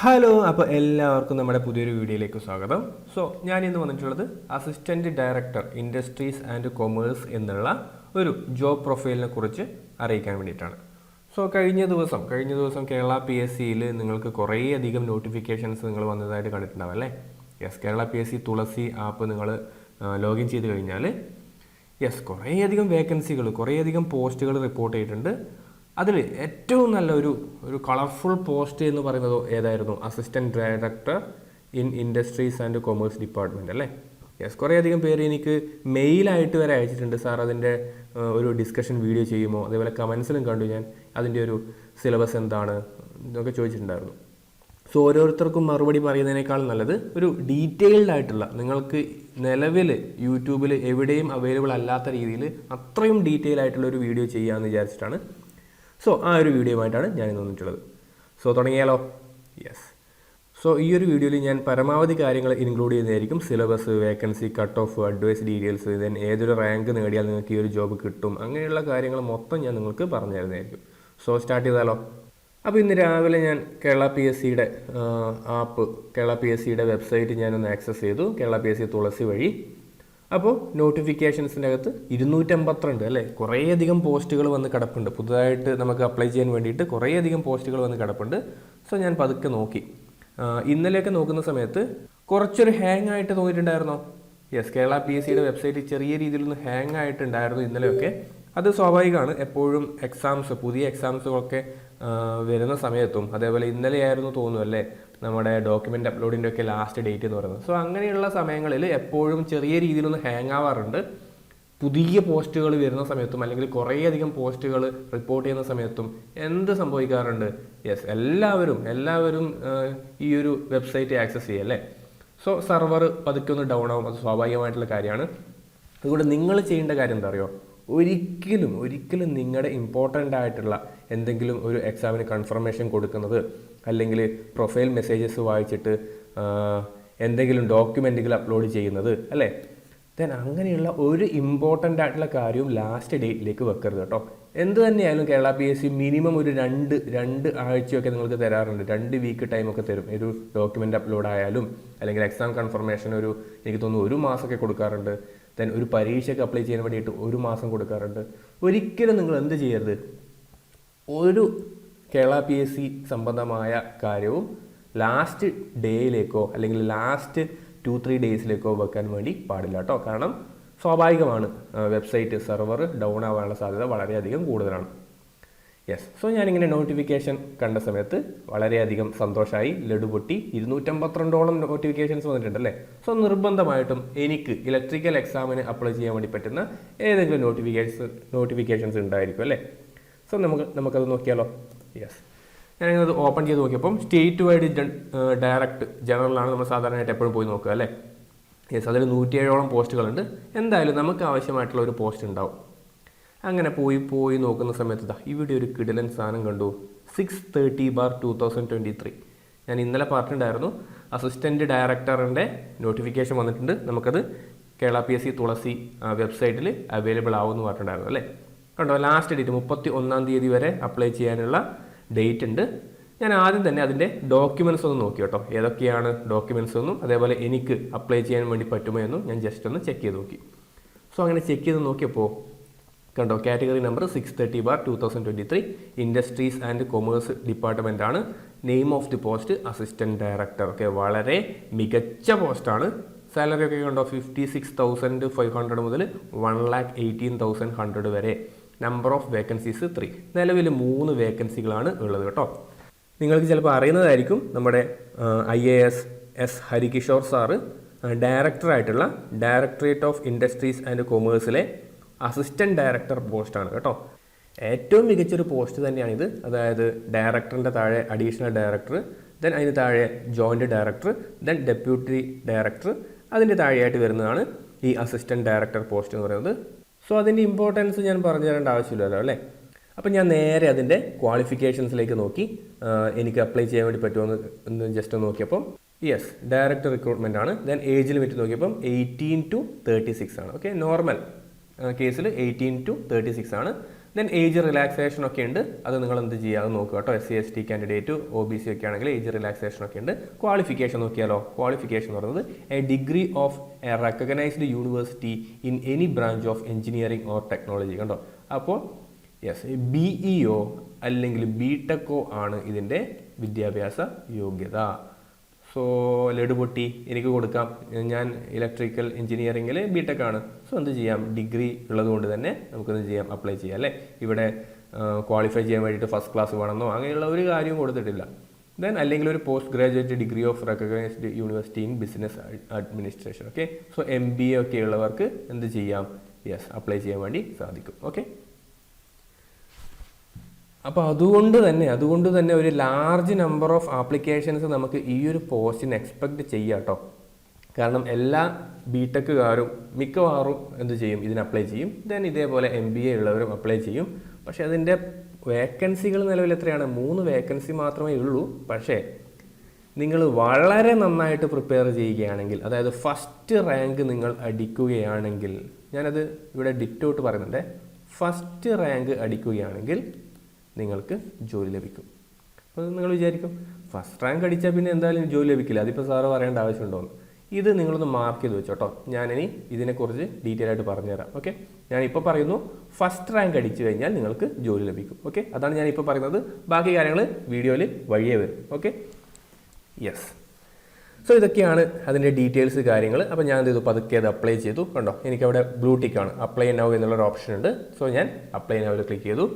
Hello, അപ്പോൾ എല്ലാവർക്കും നമ്മുടെ പുതിയൊരു വീഡിയോയിലേക്ക് സ്വാഗതം. സോ ഞാൻ ഇന്ന് വന്നിട്ടുള്ളത് assistant director industries and commerce എന്നുള്ള ഒരു ജോബ് പ്രൊഫൈലിനെ കുറിച്ച് അറിയിക്കാൻ വേണ്ടിയിട്ടാണ്. സോ കഴിഞ്ഞ ദിവസം കേരള PSCയിൽ നിങ്ങൾക്ക് കുറേയധികം നോട്ടിഫിക്കേഷൻസ് നിങ്ങൾ വന്നതായിട്ട് കണ്ടിട്ടുണ്ടാവും അല്ലേ? യെസ്, കേരള PSC തുളസി ആപ്പ് നിങ്ങൾ ലോഗിൻ ചെയ്ത് കഴിഞ്ഞാൽ കുറേയധികം വേക്കൻസികൾ, കുറേയധികം പോസ്റ്റുകൾ റിപ്പോർട്ട് ചെയ്തിട്ടുണ്ട്. അതിൽ ഏറ്റവും നല്ല ഒരു കളർഫുൾ പോസ്റ്റ് എന്ന് പറയുന്നത് ഏതായിരുന്നു? Assistant director in industries and commerce department അല്ലേ? കുറേയധികം പേര് എനിക്ക് മെയിലായിട്ട് വരെ അയച്ചിട്ടുണ്ട്, സാർ അതിൻ്റെ ഒരു ഡിസ്കഷൻ വീഡിയോ ചെയ്യുമോ, അതേപോലെ കമൻസിലും കണ്ടു ഞാൻ അതിൻ്റെ ഒരു സിലബസ് എന്താണ് എന്നൊക്കെ ചോദിച്ചിട്ടുണ്ടായിരുന്നു. സോ ഓരോരുത്തർക്കും മറുപടി പറയുന്നതിനേക്കാൾ നല്ലത് ഒരു ഡീറ്റെയിൽഡ് ആയിട്ടുള്ള, നിങ്ങൾക്ക് നിലവിൽ യൂട്യൂബിൽ എവിടെയും അവൈലബിൾ അല്ലാത്ത രീതിയിൽ അത്രയും ഡീറ്റെയിൽ ആയിട്ടുള്ള ഒരു വീഡിയോ ചെയ്യാമെന്ന് വിചാരിച്ചിട്ടാണ്. സോ ആ ഒരു വീഡിയോ ആയിട്ടാണ് ഞാൻ ഇന്ന് വന്നിട്ടുള്ളത്. സോ തുടങ്ങിയാലോ? യെസ്. സോ ഈ ഒരു വീഡിയോയിൽ ഞാൻ പരമാവധി കാര്യങ്ങൾ ഇൻക്ലൂഡ് ചെയ്യുന്നതായിരിക്കും. Syllabus, vacancy, cut off, advice details, then ഏതൊരു റാങ്ക് നേടിയാൽ നിങ്ങൾക്ക് ഈ ഒരു ജോബ് കിട്ടും, അങ്ങനെയുള്ള കാര്യങ്ങൾ മൊത്തം ഞാൻ നിങ്ങൾക്ക് പറഞ്ഞു തരുന്നതായിരിക്കും. സോ സ്റ്റാർട്ട് ചെയ്താലോ? അപ്പോൾ ഇന്ന് രാവിലെ ഞാൻ കേരള PSCയുടെ ആപ്പ്, കേരള PSCയുടെ വെബ്സൈറ്റ് ഞാനൊന്ന് ആക്സസ് ചെയ്തു, കേരള PSC തുളസി വഴി. അപ്പോൾ നോട്ടിഫിക്കേഷൻസിൻ്റെ അകത്ത് 252 അല്ലേ, കുറേയധികം പോസ്റ്റുകൾ വന്ന് കിടപ്പുണ്ട്. പുതുതായിട്ട് നമുക്ക് അപ്ലൈ ചെയ്യാൻ വേണ്ടിയിട്ട് കുറേയധികം പോസ്റ്റുകൾ വന്ന് കിടപ്പുണ്ട്. സോ ഞാൻ പതുക്കെ നോക്കി. ഇന്നലെയൊക്കെ നോക്കുന്ന സമയത്ത് കുറച്ചൊരു ഹാങ് ആയിട്ട് തോന്നിയിട്ടുണ്ടായിരുന്നോ? യെസ്, കേരള PSCയുടെ വെബ്സൈറ്റ് ചെറിയ രീതിയിലൊന്ന് ഹാങ് ആയിട്ടുണ്ടായിരുന്നു ഇന്നലെയൊക്കെ. അത് സ്വാഭാവികമാണ്. എപ്പോഴും പുതിയ എക്സാംസുകളൊക്കെ വരുന്ന സമയത്തും, അതേപോലെ ഇന്നലെയായിരുന്നു തോന്നുന്നു അല്ലേ നമ്മുടെ ഡോക്യുമെൻ്റ് അപ്ലോഡിൻ്റെ ഒക്കെ ലാസ്റ്റ് ഡേറ്റ് എന്ന് പറയുന്നത്. സോ അങ്ങനെയുള്ള സമയങ്ങളിൽ എപ്പോഴും ചെറിയ രീതിയിലൊന്ന് ഹാങ് ആവാറുണ്ട്. പുതിയ പോസ്റ്റുകൾ വരുന്ന സമയത്തും അല്ലെങ്കിൽ കുറേയധികം പോസ്റ്റുകൾ റിപ്പോർട്ട് ചെയ്യുന്ന സമയത്തും എന്ത് സംഭവിക്കാറുണ്ട്? യെസ്, എല്ലാവരും ഈ ഒരു വെബ്സൈറ്റ് ആക്സസ് ചെയ്യുക അല്ലേ? സോ സെർവർ പതുക്കെ ഒന്ന് ഡൗൺ ആവും, അത് സ്വാഭാവികമായിട്ടുള്ള കാര്യമാണ്. അതുകൊണ്ട് നിങ്ങൾ ചെയ്യേണ്ട കാര്യം എന്താ അറിയോ? ഒരിക്കലും നിങ്ങളുടെ ഇമ്പോർട്ടൻ്റ് ആയിട്ടുള്ള എന്തെങ്കിലും ഒരു എക്സാമിന് കൺഫർമേഷൻ കൊടുക്കുന്നത്, അല്ലെങ്കിൽ പ്രൊഫൈൽ മെസ്സേജസ് വായിച്ചിട്ട് എന്തെങ്കിലും ഡോക്യുമെൻറ്റുകൾ അപ്ലോഡ് ചെയ്യുന്നത് അല്ലേ, ദെൻ അങ്ങനെയുള്ള ഒരു ഇമ്പോർട്ടൻ്റ് ആയിട്ടുള്ള കാര്യവും ലാസ്റ്റ് ഡേറ്റിലേക്ക് വെക്കരുത് കേട്ടോ. എന്ത് തന്നെയായാലും കേരള PSC മിനിമം ഒരു രണ്ട് ആഴ്ചയൊക്കെ നിങ്ങൾക്ക് തരാറുണ്ട്. 2 വീക്ക് ടൈമൊക്കെ തരും. ഒരു ഡോക്യുമെൻ്റ് അപ്ലോഡ് ആയാലും അല്ലെങ്കിൽ എക്സാം കൺഫർമേഷൻ എനിക്ക് തോന്നുന്നു 1 മാസമൊക്കെ കൊടുക്കാറുണ്ട്. ദെൻ ഒരു പരീക്ഷയ്ക്ക് അപ്ലൈ ചെയ്യാൻ വേണ്ടിയിട്ട് 1 മാസം കൊടുക്കാറുണ്ട്. ഒരിക്കലും നിങ്ങൾ എന്ത് ചെയ്യരുത്, ഒരു കേരള PSC സംബന്ധമായ കാര്യവും ലാസ്റ്റ് ഡേയിലേക്കോ അല്ലെങ്കിൽ ലാസ്റ്റ് 2-3 ഡേയ്സിലേക്കോ വെക്കാൻ വേണ്ടി പാടില്ല കേട്ടോ. കാരണം സ്വാഭാവികമാണ്, വെബ്സൈറ്റ് സെർവർ ഡൗൺ ആവാനുള്ള സാധ്യത വളരെയധികം കൂടുതലാണ്. യെസ്, സോ ഞാനിങ്ങനെ നോട്ടിഫിക്കേഷൻ കണ്ട സമയത്ത് വളരെയധികം സന്തോഷമായി, ലഡു പൊട്ടി. 252ഓളം നോട്ടിഫിക്കേഷൻസ് വന്നിട്ടുണ്ടല്ലേ. സോ നിർബന്ധമായിട്ടും എനിക്ക് ഇലക്ട്രിക്കൽ എക്സാമിന് അപ്ലൈ ചെയ്യാൻ വേണ്ടി പറ്റുന്ന ഏതെങ്കിലും നോട്ടിഫിക്കേഷൻസ് ഉണ്ടായിരിക്കും അല്ലേ? സോ നമുക്കത് നോക്കിയാലോ? യെസ്, ഞാനിത് ഓപ്പൺ ചെയ്ത് നോക്കിയപ്പം സ്റ്റേറ്റ് വൈഡ് ഡയറക്റ്റ് ജനറലാണ് നമ്മൾ സാധാരണയായിട്ട് എപ്പോഴും പോയി നോക്കുക അല്ലേ? യെസ്, അതിൽ 107ഓളം പോസ്റ്റുകളുണ്ട്. എന്തായാലും നമുക്ക് ആവശ്യമായിട്ടുള്ള ഒരു പോസ്റ്റ് ഉണ്ടാവും. അങ്ങനെ പോയി നോക്കുന്ന സമയത്ത് ഇവിടെ ഒരു കിടിലൻ സാധനം കണ്ടു. 630/2023. ഞാൻ ഇന്നലെ പറഞ്ഞിട്ടുണ്ടായിരുന്നു അസിസ്റ്റൻറ്റ് ഡയറക്ടറിൻ്റെ നോട്ടിഫിക്കേഷൻ വന്നിട്ടുണ്ട്, നമുക്കത് കേരള PSC തുളസി വെബ്സൈറ്റിൽ അവൈലബിൾ ആവുമെന്ന് പറഞ്ഞിട്ടുണ്ടായിരുന്നു അല്ലേ? കണ്ടോ, ലാസ്റ്റ് ഡേറ്റ് 31-ാം തീയതി വരെ അപ്ലൈ ചെയ്യാനുള്ള ഡേറ്റ് ഉണ്ട്. ഞാൻ ആദ്യം തന്നെ അതിൻ്റെ ഡോക്യുമെൻറ്റ്സ് ഒന്ന് നോക്കി കേട്ടോ, ഏതൊക്കെയാണ് ഡോക്യുമെൻറ്റ്സ് എന്നും അതേപോലെ എനിക്ക് അപ്ലൈ ചെയ്യാൻ വേണ്ടി പറ്റുമോ എന്നും ഞാൻ ജസ്റ്റ് ഒന്ന് ചെക്ക് ചെയ്ത് നോക്കി. സോ അങ്ങനെ ചെക്ക് ചെയ്ത് നോക്കിയപ്പോൾ കണ്ടോ, category number 630/2023 industries and commerce department ആണ്. Name of the post assistant director. Okay, വളരെ മികച്ച പോസ്റ്റാണ്. സാലറി ഒക്കെ കണ്ടോ, 56,500 മുതൽ 1,18,100 വരെ. Number of vacancies 3. നിലവിൽ 3 വേക്കൻസികളാണ് ഉള്ളത് കേട്ടോ. നിങ്ങൾക്ക് ചിലപ്പോൾ അറിയുന്നതായിരിക്കും, നമ്മുടെ IAS S ഹരികിഷോർ സാറ് ഡയറക്ടറായിട്ടുള്ള ഡയറക്ടറേറ്റ് ഓഫ് ഇൻഡസ്ട്രീസ് ആൻഡ് കൊമേഴ്സിലെ അസിസ്റ്റൻറ്റ് ഡയറക്ടർ പോസ്റ്റാണ് കേട്ടോ. ഏറ്റവും മികച്ചൊരു പോസ്റ്റ് തന്നെയാണിത്. അതായത് ഡയറക്ടറിൻ്റെ താഴെ അഡീഷണൽ ഡയറക്ടർ, ദെൻ അതിന് താഴെ joint director, then deputy director, അതിൻ്റെ താഴെയായിട്ട് വരുന്നതാണ് ഈ അസിസ്റ്റൻറ്റ് ഡയറക്ടർ പോസ്റ്റ് എന്ന് പറയുന്നത്. സോ അതിൻ്റെ ഇമ്പോർട്ടൻസ് ഞാൻ പറഞ്ഞു തരേണ്ട ആവശ്യമില്ലല്ലോ അല്ലേ? അപ്പം ഞാൻ നേരെ അതിൻ്റെ ക്വാളിഫിക്കേഷൻസിലേക്ക് നോക്കി, എനിക്ക് അപ്ലൈ ചെയ്യാൻ വേണ്ടി പറ്റുമോ എന്ന് ജസ്റ്റ് നോക്കിയപ്പം യെസ്, ഡയറക്ടർ റിക്രൂട്ട്മെൻ്റ് ആണ്. ദെൻ ഏജ് ലിമിറ്റ് നോക്കിയപ്പം 18 to 36 ആണ്. ഓക്കെ, നോർമൽ കേസിൽ 18 to 36 ആണ്. ദെൻ ഏജ് റിലാക്സേഷൻ ഒക്കെ ഉണ്ട്, അത് നിങ്ങൾ എന്ത് ചെയ്യുക അത് നോക്കുക കേട്ടോ. SC/ST കാൻഡിഡേറ്റ് OBC ഒക്കെ ആണെങ്കിൽ ഏജ് റിലാക്സേഷൻ ഒക്കെ ഉണ്ട്. ക്വാളിഫിക്കേഷൻ നോക്കിയാലോ, ക്വാളിഫിക്കേഷൻ എന്ന് പറയുന്നത് A degree of A recognised university in any branch of engineering or technology കണ്ടോ. അപ്പോൾ BEO അല്ലെങ്കിൽ BTech ആണ് ഇതിൻ്റെ വിദ്യാഭ്യാസ യോഗ്യത. സോ ലഡു പൊട്ടി എനിക്ക് കൊടുക്കാം, ഞാൻ ഇലക്ട്രിക്കൽ എഞ്ചിനീയറിംഗിൽ BTech ആണ്. സോ എന്ത് ചെയ്യാം, ഡിഗ്രി ഉള്ളതുകൊണ്ട് തന്നെ നമുക്കെന്ത് ചെയ്യാം, അപ്ലൈ ചെയ്യാം അല്ലേ. ഇവിടെ ക്വാളിഫൈ ചെയ്യാൻ വേണ്ടിയിട്ട് ഫസ്റ്റ് ക്ലാസ് വേണമെന്നോ അങ്ങനെയുള്ള ഒരു കാര്യവും കൊടുത്തിട്ടില്ല. ദെൻ അല്ലെങ്കിൽ ഒരു post graduate degree of recognised university in business administration. Okay, so MBA ഒക്കെ ഉള്ളവർക്ക് എന്ത് ചെയ്യാം, അപ്ലൈ ചെയ്യാൻ വേണ്ടി സാധിക്കും. ഓക്കെ, അപ്പോൾ അതുകൊണ്ട് തന്നെ ഒരു ലാർജ് നമ്പർ ഓഫ് ആപ്ലിക്കേഷൻസ് നമുക്ക് ഈ ഒരു പോസ്റ്റിന് എക്സ്പെക്റ്റ് ചെയ്യാം കേട്ടോ. കാരണം എല്ലാ BTechകാരും മിക്കവാറും എന്ത് ചെയ്യും, ഇതിന് അപ്ലൈ ചെയ്യും. ദെൻ ഇതേപോലെ MBA ഉള്ളവരും അപ്ലൈ ചെയ്യും. പക്ഷേ അതിൻ്റെ വേക്കൻസികൾ നിലവിൽ എത്രയാണ്, 3 വേക്കൻസി മാത്രമേ ഉള്ളൂ. പക്ഷേ നിങ്ങൾ വളരെ നന്നായിട്ട് പ്രിപ്പയർ ചെയ്യുകയാണെങ്കിൽ, അതായത് ഫസ്റ്റ് റാങ്ക് നിങ്ങൾ അടിക്കുകയാണെങ്കിൽ, ഞാനത് ഇവിടെ ഡിറ്റോട്ട് പറയുന്നുണ്ട്, ഫസ്റ്റ് റാങ്ക് അടിക്കുകയാണെങ്കിൽ നിങ്ങൾക്ക് ജോലി ലഭിക്കും. അപ്പോൾ നിങ്ങൾ വിചാരിക്കും ഫസ്റ്റ് റാങ്ക് അടിച്ചാൽ പിന്നെ എന്തായാലും ജോലി ലഭിക്കില്ല, അതിപ്പോൾ സാറ് പറയേണ്ട ആവശ്യമുണ്ടോയെന്ന്. ഇത് നിങ്ങളൊന്ന് മാർക്ക് ചെയ്ത് വെച്ചോട്ടോ. ഞാനിനി ഇതിനെക്കുറിച്ച് ഡീറ്റെയിൽ ആയിട്ട് പറഞ്ഞുതരാം. ഓക്കെ, ഞാനിപ്പോൾ പറയുന്നു ഫസ്റ്റ് റാങ്ക് അടിച്ചു കഴിഞ്ഞാൽ നിങ്ങൾക്ക് ജോലി ലഭിക്കും. ഓക്കെ, അതാണ് ഞാനിപ്പോൾ പറയുന്നത്. ബാക്കി കാര്യങ്ങൾ വീഡിയോയിൽ വഴിയേ വരും. ഓക്കെ, സോ ഇതൊക്കെയാണ് അതിൻ്റെ ഡീറ്റെയിൽസ് കാര്യങ്ങൾ. അപ്പോൾ ഞാൻ എന്ത് ചെയ്തു, പതുക്കെ അത് അപ്ലൈ ചെയ്തു. കണ്ടോ, എനിക്കവിടെ ബ്ലൂ ടിക്കാണ്, അപ്ലൈ നൗ എന്നുള്ളൊരു ഓപ്ഷൻ ഉണ്ട്. സോ ഞാൻ അപ്ലൈ നൗവിൽ ക്ലിക്ക് ചെയ്തു.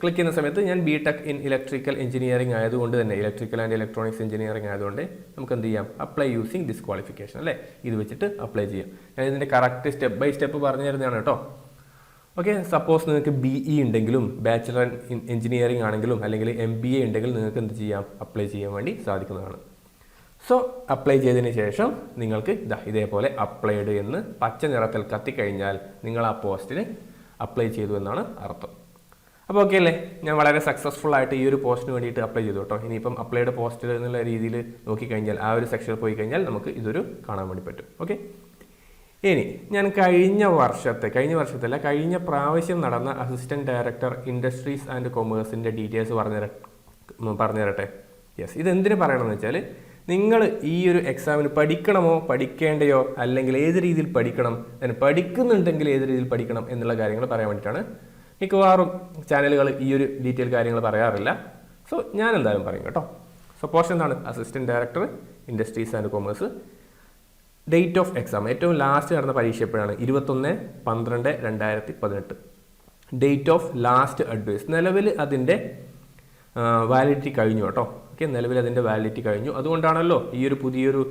ക്ലിക്ക് ചെയ്യുന്ന സമയത്ത് ഞാൻ BTech ഇൻ ഇലക്ട്രിക്കൽ എഞ്ചിനീയറിംഗ് ആയതുകൊണ്ട് തന്നെ, ഇലക്ട്രിക്കൽ ആൻഡ് ഇലക്ട്രോണിക്സ് എഞ്ചിനീയറിംഗ് ആയതുകൊണ്ട് നമുക്ക് എന്ത് ചെയ്യാം, അപ്ലൈ യൂസിങ് ദിസ് ക്വാളിഫിക്കേഷൻ അല്ലേ, ഇത് വെച്ചിട്ട് അപ്ലൈ ചെയ്യാം. ഞാൻ ഇതിൻ്റെ കറക്റ്റ് സ്റ്റെപ്പ് ബൈ സ്റ്റെപ്പ് പറഞ്ഞു തരുന്നതാണ് കേട്ടോ. ഓക്കെ, സപ്പോസ് നിങ്ങൾക്ക് BE ഉണ്ടെങ്കിലും ബാച്ചിലർ ഇൻ എഞ്ചിനീയറിംഗ് ആണെങ്കിലും അല്ലെങ്കിൽ MBA ഉണ്ടെങ്കിൽ നിങ്ങൾക്ക് എന്ത് ചെയ്യാം, അപ്ലൈ ചെയ്യാൻ വേണ്ടി സാധിക്കുന്നതാണ്. സോ അപ്ലൈ ചെയ്തതിന് ശേഷം നിങ്ങൾക്ക് ഇതേപോലെ അപ്ലൈഡ് എന്ന് പച്ച നിറത്തിൽ കത്തിക്കഴിഞ്ഞാൽ നിങ്ങൾ ആ പോസ്റ്റിന് അപ്ലൈ ചെയ്തു എന്നാണ് അർത്ഥം. അപ്പോൾ ഓക്കെ അല്ലേ, ഞാൻ വളരെ സക്സസ്ഫുൾ ആയിട്ട് ഈ ഒരു പോസ്റ്റിന് വേണ്ടിയിട്ട് അപ്ലൈ ചെയ്തു കേട്ടോ. ഇനിയിപ്പം അപ്ലൈഡ് പോസ്റ്റ് എന്നുള്ള രീതിയിൽ നോക്കിക്കഴിഞ്ഞാൽ ആ ഒരു സെക്ഷനിൽ പോയി കഴിഞ്ഞാൽ നമുക്ക് ഇതൊരു കാണാൻ വേണ്ടി പറ്റും. ഓക്കെ, ഇനി ഞാൻ കഴിഞ്ഞ പ്രാവശ്യം നടന്ന അസിസ്റ്റന്റ് ഡയറക്ടർ ഇൻഡസ്ട്രീസ് ആൻഡ് കൊമേഴ്സിൻ്റെ ഡീറ്റെയിൽസ് പറഞ്ഞുതരട്ടെ. ഇതെന്തിനു പറയണമെന്ന് വെച്ചാൽ, നിങ്ങൾ ഈ ഒരു എക്സാമിന് പഠിക്കണമോ പഠിക്കേണ്ടയോ, അല്ലെങ്കിൽ ഏത് രീതിയിൽ പഠിക്കണം, പഠിക്കുന്നുണ്ടെങ്കിൽ ഏത് രീതിയിൽ പഠിക്കണം എന്നുള്ള കാര്യങ്ങൾ പറയാൻ വേണ്ടിയിട്ടാണ്. മിക്കവാറും ചാനലുകൾ ഈ ഒരു ഡീറ്റെയിൽ കാര്യങ്ങൾ പറയാറില്ല. സോ ഞാൻ എന്തായാലും പറയും കേട്ടോ. സോ പോസ്റ്റ് എന്താണ്, assistant director industries and commerce. Date of exam, ഏറ്റവും ലാസ്റ്റ് നടന്ന പരീക്ഷ എപ്പോഴാണ്, 21/12/2018. ഡേറ്റ് ഓഫ് ലാസ്റ്റ് അഡ്വൈസ്, നിലവിൽ അതിൻ്റെ വാലിഡിറ്റി കഴിഞ്ഞു കേട്ടോ. ഓക്കെ, നിലവിൽ അതിൻ്റെ വാലിഡിറ്റി കഴിഞ്ഞു. അതുകൊണ്ടാണല്ലോ ഈ ഒരു പുതിയൊരു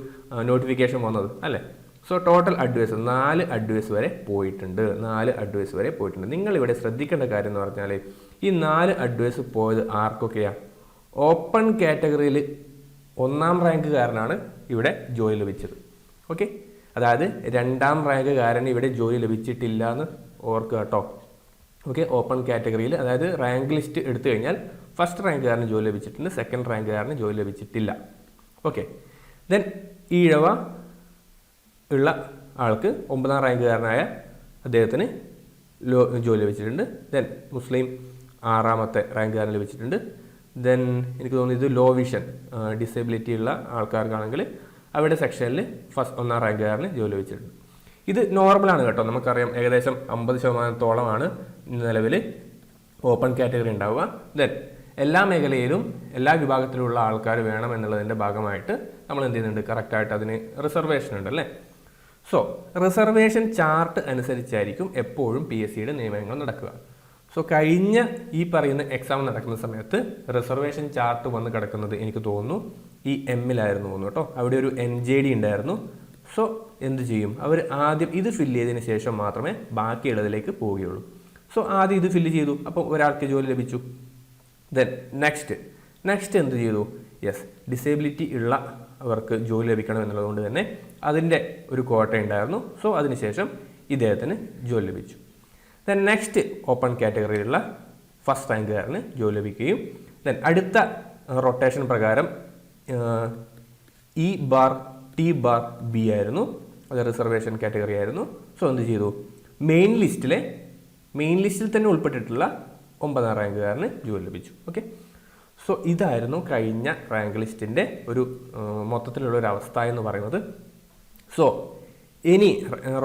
നോട്ടിഫിക്കേഷൻ വന്നത് അല്ലേ. സോ ടോട്ടൽ അഡ്വൈസ് 4 അഡ്വൈസ് വരെ പോയിട്ടുണ്ട്. നിങ്ങളിവിടെ ശ്രദ്ധിക്കേണ്ട കാര്യം എന്ന് പറഞ്ഞാൽ, ഈ 4 അഡ്വൈസ് പോയത് ആർക്കൊക്കെയാണ്, ഓപ്പൺ കാറ്റഗറിയിൽ 1ാം റാങ്കുകാരനാണ് ഇവിടെ ജോലി ലഭിച്ചത്. ഓക്കെ, അതായത് 2ാം റാങ്കുകാരന് ഇവിടെ ജോലി ലഭിച്ചിട്ടില്ല എന്ന് ഓർക്കുക കേട്ടോ. ഓക്കെ, ഓപ്പൺ കാറ്റഗറിയിൽ, അതായത് റാങ്ക് ലിസ്റ്റ് എടുത്തു കഴിഞ്ഞാൽ ഫസ്റ്റ് റാങ്കുകാരന് ജോലി ലഭിച്ചിട്ടുണ്ട്, സെക്കൻഡ് റാങ്കുകാരന് ജോലി ലഭിച്ചിട്ടില്ല. ഓക്കെ, ദെൻ ഈഴവ ഉള്ള ആൾക്ക് 9ാം റാങ്കുകാരനായ അദ്ദേഹത്തിന് ജോലി ലഭിച്ചിട്ടുണ്ട്. ദെൻ മുസ്ലിം 6ാമത്തെ റാങ്കുകാരൻ ലഭിച്ചിട്ടുണ്ട്. ദെൻ എനിക്ക് തോന്നുന്നു ഇത് ലോ വിഷൻ ഡിസേബിലിറ്റി ഉള്ള ആൾക്കാർക്കാണെങ്കിൽ അവരുടെ സെക്ഷനിൽ 1ാം റാങ്കുകാരന് ജോലി ലഭിച്ചിട്ടുണ്ട്. ഇത് നോർമലാണ് കേട്ടോ, നമുക്കറിയാം ഏകദേശം 50%-ഓളമാണ് നിലവിൽ ഓപ്പൺ കാറ്റഗറി ഉണ്ടാവുക. ദെൻ എല്ലാ മേഖലയിലും എല്ലാ വിഭാഗത്തിലുള്ള ആൾക്കാർ വേണം എന്നുള്ളതിൻ്റെ ഭാഗമായിട്ട് നമ്മൾ എന്ത് ചെയ്യുന്നുണ്ട്, കറക്റ്റായിട്ട് അതിന് റിസർവേഷൻ ഉണ്ട് അല്ലേ. സോ റിസർവേഷൻ ചാർട്ട് അനുസരിച്ചായിരിക്കും എപ്പോഴും PSCയുടെ നിയമനങ്ങൾ നടക്കുക. സോ കഴിഞ്ഞ ഈ പറയുന്ന എക്സാം നടക്കുന്ന സമയത്ത് റിസർവേഷൻ ചാർട്ട് വന്ന് കിടക്കുന്നത് എനിക്ക് തോന്നുന്നു ഈ M-ലായിരുന്നു തോന്നുന്നു കേട്ടോ. അവിടെ ഒരു NJD ഉണ്ടായിരുന്നു. സോ എന്ത് ചെയ്യും, അവർ ആദ്യം ഇത് ഫില്ല് ചെയ്തതിന് ശേഷം മാത്രമേ ബാക്കിയുള്ളതിലേക്ക് പോവുകയുള്ളൂ. സോ ആദ്യം ഇത് ഫില്ല് ചെയ്തു, അപ്പോൾ ഒരാൾക്ക് ജോലി ലഭിച്ചു. ദെൻ നെക്സ്റ്റ് എന്ത് ചെയ്തു, ഡിസേബിലിറ്റി ഉള്ള അവർക്ക് ജോലി ലഭിക്കണം എന്നുള്ളതുകൊണ്ട് തന്നെ അതിൻ്റെ ഒരു കോട്ട ഉണ്ടായിരുന്നു. സോ അതിനുശേഷം ഇദ്ദേഹത്തിന് ജോലി ലഭിച്ചു. ദെൻ നെക്സ്റ്റ് ഓപ്പൺ കാറ്റഗറിയിലുള്ള ഫസ്റ്റ് റാങ്കുകാരന് ജോലി ലഭിക്കുകയും ദെൻ അടുത്ത റൊട്ടേഷൻ പ്രകാരം E/T/B ആയിരുന്നു, അത് റിസർവേഷൻ കാറ്റഗറി ആയിരുന്നു. സോ എന്ത് ചെയ്തു, മെയിൻ ലിസ്റ്റിലെ മെയിൻ ലിസ്റ്റിൽ തന്നെ ഉൾപ്പെട്ടിട്ടുള്ള 9ാം റാങ്കുകാരന് ജോലി ലഭിച്ചു. ഓക്കെ, സോ ഇതായിരുന്നു കഴിഞ്ഞ റാങ്ക് ലിസ്റ്റിൻ്റെ ഒരു മൊത്തത്തിലുള്ള ഒരു അവസ്ഥ എന്ന് പറയുന്നത്. സോ ഇനി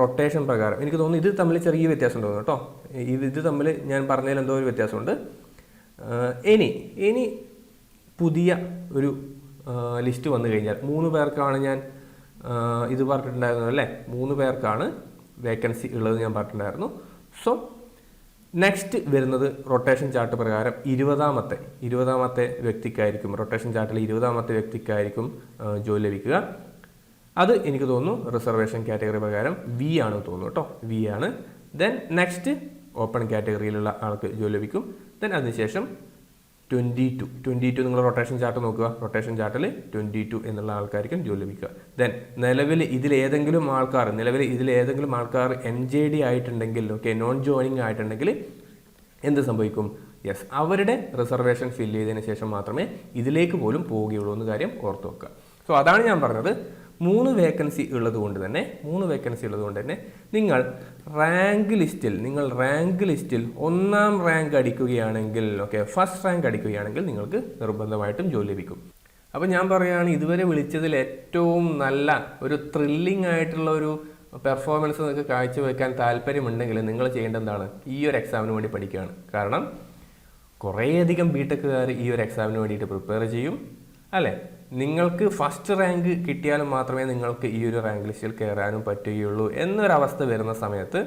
റൊട്ടേഷൻ പ്രകാരം എനിക്ക് തോന്നുന്നു ഇത് തമ്മിൽ ചെറിയ വ്യത്യാസം തോന്നുന്നു കേട്ടോ. ഇത് തമ്മിൽ ഞാൻ പറഞ്ഞതിൽ എന്തോ ഒരു വ്യത്യാസമുണ്ട്. ഇനി പുതിയ ഒരു ലിസ്റ്റ് വന്നു കഴിഞ്ഞാൽ 3 പേർക്കാണ് ഞാൻ ഇത് പറഞ്ഞിട്ടുണ്ടായിരുന്നത് അല്ലേ, 3 പേർക്കാണ് വേക്കൻസി ഉള്ളത് ഞാൻ പറഞ്ഞിട്ടുണ്ടായിരുന്നു. സോ നെക്സ്റ്റ് വരുന്നത് റൊട്ടേഷൻ ചാർട്ട് പ്രകാരം 20ാമത്തെ വ്യക്തിക്കായിരിക്കും, റൊട്ടേഷൻ ചാർട്ടിൽ 20ാമത്തെ വ്യക്തിക്കായിരിക്കും ജോലി ലഭിക്കുക. അത് എനിക്ക് തോന്നുന്നു റിസർവേഷൻ കാറ്റഗറി പ്രകാരം വി ആണ് തോന്നുന്നു കേട്ടോ, വി ആണ്. ദെൻ നെക്സ്റ്റ് ഓപ്പൺ കാറ്റഗറിയിലുള്ള ആൾക്ക് ജോലി ലഭിക്കും. ദെൻ അതിനുശേഷം 22 നിങ്ങൾ റൊട്ടേഷൻ ചാർട്ട് നോക്കുക, റൊട്ടേഷൻ ചാർട്ടിൽ 22 എന്നുള്ള ആൾക്കാർക്കും ജോലി ലഭിക്കുക. ദെൻ നിലവിൽ ഇതിലേതെങ്കിലും ആൾക്കാർ NJD ആയിട്ടുണ്ടെങ്കിൽ, ഓക്കെ, നോൺ ജോയിനിങ് ആയിട്ടുണ്ടെങ്കിൽ എന്ത് സംഭവിക്കും? യെസ്, അവരുടെ റിസർവേഷൻ ഫില്ല് ചെയ്തതിന് ശേഷം മാത്രമേ ഇതിലേക്ക് പോലും പോവുകയുള്ളൂ എന്ന് കാര്യം ഓർത്ത് വെക്കുക. സോ അതാണ് ഞാൻ പറഞ്ഞത്. 3 വേക്കൻസി ഉള്ളത് കൊണ്ട് തന്നെ നിങ്ങൾ റാങ്ക് ലിസ്റ്റിൽ 1ാം റാങ്ക് അടിക്കുകയാണെങ്കിൽ, ഓക്കെ, ഫസ്റ്റ് റാങ്ക് അടിക്കുകയാണെങ്കിൽ നിങ്ങൾക്ക് നിർബന്ധമായിട്ടും ജോലി ലഭിക്കും. അപ്പോൾ ഞാൻ പറയുകയാണ്, ഇതുവരെ വിളിച്ചതിൽ ഏറ്റവും നല്ല ഒരു ത്രില്ലിംഗ് ആയിട്ടുള്ള ഒരു പെർഫോമൻസ് നിങ്ങൾക്ക് കാഴ്ചവെക്കാൻ താല്പര്യമുണ്ടെങ്കിൽ നിങ്ങൾ ചെയ്യേണ്ടത് എന്താണ്? ഈ ഒരു എക്സാമിന് വേണ്ടി പഠിക്കുകയാണ്. കാരണം കുറേയധികം ബിടെക്കുകാർ ഈ ഒരു എക്സാമിന് വേണ്ടിയിട്ട് പ്രിപ്പയർ ചെയ്യും അല്ലേ. നിങ്ങൾക്ക് ഫസ്റ്റ് റാങ്ക് കിട്ടിയാലും മാത്രമേ നിങ്ങൾക്ക് ഈ ഒരു റാങ്ക് ലിസ്റ്റിൽ കയറാനും പറ്റുകയുള്ളൂ എന്നൊരവസ്ഥ വരുന്ന സമയത്ത്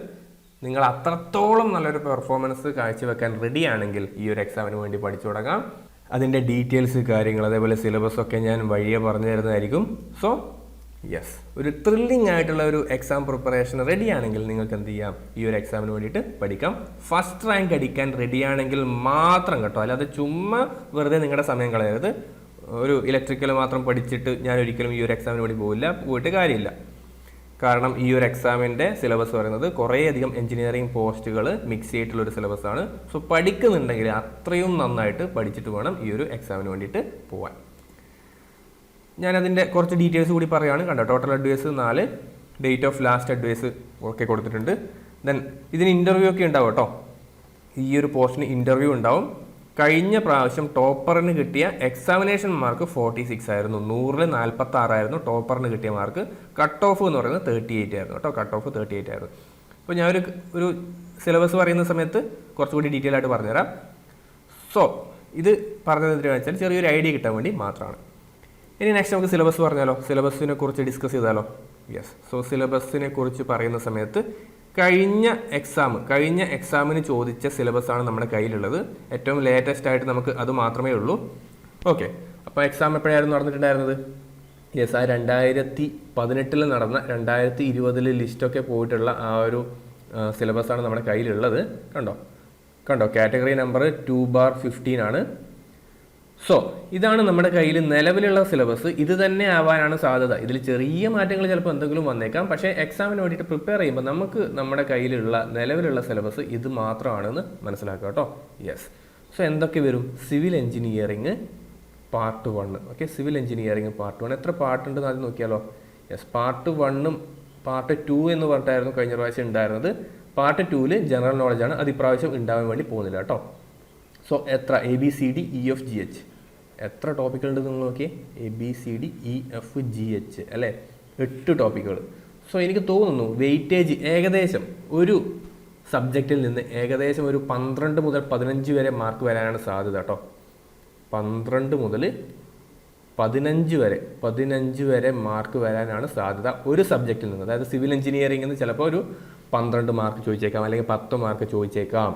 നിങ്ങൾ അത്രത്തോളം നല്ലൊരു പെർഫോമൻസ് കാഴ്ചവെക്കാൻ റെഡിയാണെങ്കിൽ ഈ ഒരു എക്സാമിന് വേണ്ടി പഠിച്ചു തുടങ്ങാം. അതിൻ്റെ ഡീറ്റെയിൽസ് കാര്യങ്ങൾ അതേപോലെ സിലബസ് ഒക്കെ ഞാൻ വഴിയെ പറഞ്ഞു തരുന്നതായിരിക്കും. സോ യെസ്, ഒരു ത്രില്ലിംഗ് ആയിട്ടുള്ള ഒരു എക്സാം പ്രിപ്പറേഷൻ റെഡിയാണെങ്കിൽ നിങ്ങൾക്ക് എന്ത് ചെയ്യാം? ഈ ഒരു എക്സാമിന് വേണ്ടിയിട്ട് പഠിക്കാം. ഫസ്റ്റ് റാങ്ക് അടിക്കാൻ റെഡിയാണെങ്കിൽ മാത്രം കേട്ടോ, അല്ലാതെ ചുമ്മാ വെറുതെ നിങ്ങളുടെ സമയം കളയരുത്. ഒരു ഇലക്ട്രിക്കൽ മാത്രം പഠിച്ചിട്ട് ഞാൻ ഒരിക്കലും ഈ ഒരു എക്സാമിന് വേണ്ടി പോയിട്ട് കാര്യമില്ല. കാരണം ഈ ഒരു എക്സാമിൻ്റെ സിലബസ് പറയുന്നത് കുറേയധികം എഞ്ചിനീയറിംഗ് പോസ്റ്റുകൾ മിക്സ് ചെയ്തിട്ടുള്ളൊരു സിലബസാണ്. സോ പഠിക്കുന്നുണ്ടെങ്കിൽ അത്രയും നന്നായിട്ട് പഠിച്ചിട്ട് വേണം ഈ ഒരു എക്സാമിന് വേണ്ടിയിട്ട് പോകാൻ. ഞാനതിൻ്റെ കുറച്ച് ഡീറ്റെയിൽസ് കൂടി പറയുകയാണ്. കണ്ടോ, total advice 4, date of last advice ഒക്കെ കൊടുത്തിട്ടുണ്ട്. ദെൻ ഇതിന് ഇൻ്റർവ്യൂ ഒക്കെ ഉണ്ടാവും കേട്ടോ. ഈ ഒരു പോസ്റ്റിന് ഇൻ്റർവ്യൂ ഉണ്ടാവും. കഴിഞ്ഞ പ്രാവശ്യം ടോപ്പറിന് കിട്ടിയ എക്സാമിനേഷൻ മാർക്ക് 46 ആയിരുന്നു, 100ൽ 46 ആയിരുന്നു ടോപ്പറിന് കിട്ടിയ മാർക്ക്. കട്ട് ഓഫ് എന്ന് പറയുന്നത് 38 ആയിരുന്നു കേട്ടോ, കട്ട് ഓഫ് 38 ആയിരുന്നു. അപ്പോൾ ഞാനൊരു സിലബസ് പറയുന്ന സമയത്ത് കുറച്ചുകൂടി ഡീറ്റെയിൽ ആയിട്ട് പറഞ്ഞുതരാം. സോ ഇത് പറഞ്ഞത് എന്തിനാണെന്ന് വെച്ചാൽ ചെറിയൊരു ഐഡിയ കിട്ടാൻ വേണ്ടി മാത്രമാണ്. ഇനി നെക്സ്റ്റ് നമുക്ക് സിലബസ് പറഞ്ഞാലോ, സിലബസിനെ കുറിച്ച് ഡിസ്കസ് ചെയ്താലോ? യെസ്, സോ സിലബസിനെ കുറിച്ച് പറയുന്ന സമയത്ത് കഴിഞ്ഞ എക്സാമിന് ചോദിച്ച സിലബസാണ് നമ്മുടെ കയ്യിലുള്ളത്. ഏറ്റവും ലേറ്റസ്റ്റ് ആയിട്ട് നമുക്ക് അത് മാത്രമേ ഉള്ളൂ. ഓക്കെ, അപ്പോൾ എക്സാം എപ്പോഴായിരുന്നു നടന്നിട്ടുണ്ടായിരുന്നത്? യെസ്, ആ 2018 നടന്ന 2020 ലിസ്റ്റൊക്കെ പോയിട്ടുള്ള ആ ഒരു സിലബസാണ് നമ്മുടെ കയ്യിലുള്ളത്. കണ്ടോ കാറ്റഗറി നമ്പർ 2/15 ആണ്. സോ ഇതാണ് നമ്മുടെ കയ്യിൽ നിലവിലുള്ള സിലബസ്. ഇത് തന്നെ ആവാനാണ് സാധ്യത. ഇതിൽ ചെറിയ മാറ്റങ്ങൾ ചിലപ്പോൾ എന്തെങ്കിലും വന്നേക്കാം. പക്ഷേ എക്സാമിന് വേണ്ടിയിട്ട് പ്രിപ്പയർ ചെയ്യുമ്പോൾ നമുക്ക് നമ്മുടെ കയ്യിലുള്ള നിലവിലുള്ള സിലബസ് ഇത് മാത്രമാണെന്ന് മനസ്സിലാക്കുക കേട്ടോ. യെസ്, സോ എന്തൊക്കെ വരും? Civil engineering part 1. Okay, civil engineering part 1 എത്ര പാർട്ടുണ്ടെന്ന് ആദ്യം നോക്കിയാലോ. യെസ്, പാർട്ട് 1ഉം പാർട്ട് 2 എന്ന് പറഞ്ഞിട്ടായിരുന്നു കഴിഞ്ഞ പ്രാവശ്യം ഉണ്ടായിരുന്നത്. പാർട്ട് 2ൽ ജനറൽ നോളജാണ്. അത് ഇപ്രാവശ്യം ഉണ്ടാവാൻ വേണ്ടി പോകുന്നില്ല കേട്ടോ. സോ എത്ര? ABCDEFGH എത്ര ടോപ്പിക്കുകളുണ്ട് നിങ്ങൾ നോക്കിയേ. ABCDEFGH അല്ലേ, 8 ടോപ്പിക്കുകൾ. സോ എനിക്ക് തോന്നുന്നു വെയിറ്റേജ് ഏകദേശം ഒരു സബ്ജക്റ്റിൽ നിന്ന് ഏകദേശം ഒരു 12 മുതൽ 15 വരെ മാർക്ക് വരാനാണ് സാധ്യത കേട്ടോ. 12 മുതൽ 15 വരെ മാർക്ക് വരാനാണ് സാധ്യത ഒരു സബ്ജക്റ്റിൽ നിന്ന്. അതായത് സിവിൽ എഞ്ചിനീയറിംഗിൽ നിന്ന് ചിലപ്പോൾ ഒരു 12 മാർക്ക് ചോദിച്ചേക്കാം, അല്ലെങ്കിൽ 10 മാർക്ക് ചോദിച്ചേക്കാം.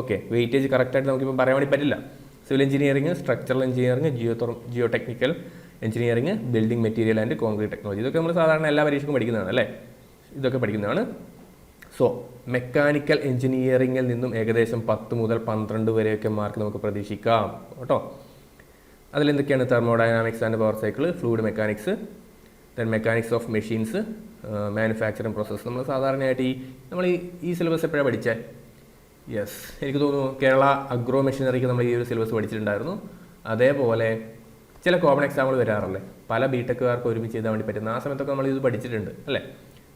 ഓക്കെ, വെയിറ്റേജ് കറക്റ്റായിട്ട് നമുക്കിപ്പോൾ പറയാൻ വേണ്ടി പറ്റില്ല. Civil engineering, structural engineering, Jio technical engineering, building material and concrete technology, ഇതൊക്കെ നമ്മൾ സാധാരണ എല്ലാ പരീക്ഷയ്ക്കും പഠിക്കുന്നതാണ് അല്ലേ, ഇതൊക്കെ പഠിക്കുന്നതാണ്. സോ മെക്കാനിക്കൽ എഞ്ചിനീയറിംഗിൽ നിന്നും ഏകദേശം 10 മുതൽ 12 വരെയൊക്കെ മാർക്ക് നമുക്ക് പ്രതീക്ഷിക്കാം കേട്ടോ. അതിലെന്തൊക്കെയാണ്? Thermodynamics and power cycle, fluid mechanics, then mechanics of machines, manufacturing process. നമ്മൾ സാധാരണയായിട്ട് നമ്മൾ ഈ സിലബസ് എപ്പോഴാണ് പഠിച്ചത്? യെസ്, എനിക്ക് തോന്നുന്നു കേരള അഗ്രോ മെഷീനറിക്ക് നമ്മൾ ഈ ഒരു സിലബസ് പഠിച്ചിട്ടുണ്ടായിരുന്നു. അതേപോലെ ചില കോമൺ എക്സാമ്പിൾ വരാറല്ലേ, പല ബിടെക്കുകാർക്ക് ഒരുമിച്ച് ചെയ്താൽ വേണ്ടി പറ്റുന്ന ആ സമയത്തൊക്കെ നമ്മൾ ഇത് പഠിച്ചിട്ടുണ്ട് അല്ലേ.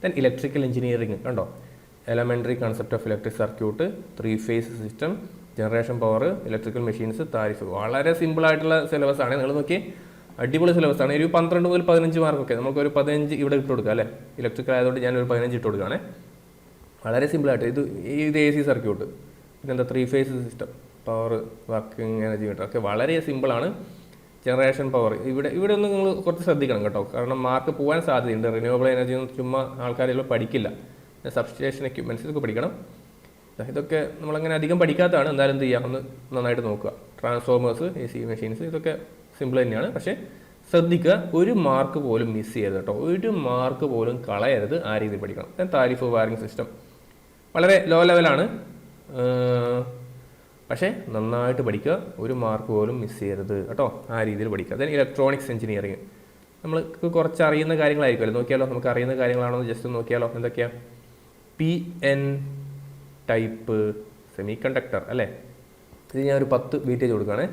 ദെൻ ഇലക്ട്രിക്കൽ എഞ്ചിനീയറിംഗ് കണ്ടോ, elementary concept of electric circuit, 3 phase system, generation power, electrical machines, tariff. വളരെ സിമ്പിളായിട്ടുള്ള സിലബസ് ആണ്. നിങ്ങൾ നോക്കി അടിപൊളി സിലബസ് ആണ്. ഒരു 12 മുതൽ 15 മാർക്കൊക്കെ നമുക്കൊരു 15 ഇവിടെ ഇട്ട് കൊടുക്കാം അല്ലേ. ഇലക്ട്രിക്കൽ ആയതുകൊണ്ട് ഞാനൊരു 15 ഇട്ട് കൊടുക്കുകയാണേ. വളരെ സിമ്പിളായിട്ട് ഇത് എ സി സർക്യൂട്ട്, പിന്നെന്താ 3 phase system, power, working energy meter ഒക്കെ വളരെ സിമ്പിളാണ്. ജനറേഷൻ പവർ ഇവിടെ ഒന്ന് നിങ്ങൾ കുറച്ച് ശ്രദ്ധിക്കണം കേട്ടോ, കാരണം മാർക്ക് പോകാൻ സാധ്യതയുണ്ട്. റിന്യൂവബിൾ എനർജി ഒന്നും ചുമ്മാ ആൾക്കാരെല്ലാം പഠിക്കില്ല. സബ്സ്റ്റേഷൻ എക്യുപ്മെൻറ്റ്സ് ഇതൊക്കെ പഠിക്കണം. ഇതൊക്കെ നമ്മളങ്ങനെ അധികം പഠിക്കാത്തതാണ്. എന്തായാലും എന്ത് ചെയ്യുക, ഒന്ന് നന്നായിട്ട് നോക്കുക. ട്രാൻസ്ഫോമേഴ്സ്, എ സി മെഷീൻസ്, ഇതൊക്കെ സിമ്പിൾ തന്നെയാണ്. പക്ഷേ ശ്രദ്ധിക്കുക, ഒരു മാർക്ക് പോലും മിസ് ചെയ്യരുത് കേട്ടോ. ഒരു മാർക്ക് പോലും കളയരുത്. ആ രീതിയിൽ പഠിക്കണം. താരിഫ്, വയറിംഗ് സിസ്റ്റം വളരെ ലോ ലെവലാണ്, പക്ഷേ നന്നായിട്ട് പഠിക്കുക. ഒരു മാർക്ക് പോലും മിസ് ചെയ്യരുത് കേട്ടോ. ആ രീതിയിൽ പഠിക്കുക. ദെൻ ഇലക്ട്രോണിക്സ് എഞ്ചിനീയറിംഗ് നമ്മൾക്ക് കുറച്ച് അറിയുന്ന കാര്യങ്ങളായിരിക്കുമല്ലോ. നോക്കിയാലോ, നമുക്ക് അറിയുന്ന കാര്യങ്ങളാണോ ജസ്റ്റ് നോക്കിയാലോ. എന്തൊക്കെയാണ്? PN ടൈപ്പ് സെമി കണ്ടക്ടർ അല്ലേ. ഇത് ഞാൻ ഒരു 10 വെയിറ്റേജ് കൊടുക്കുകയാണ്.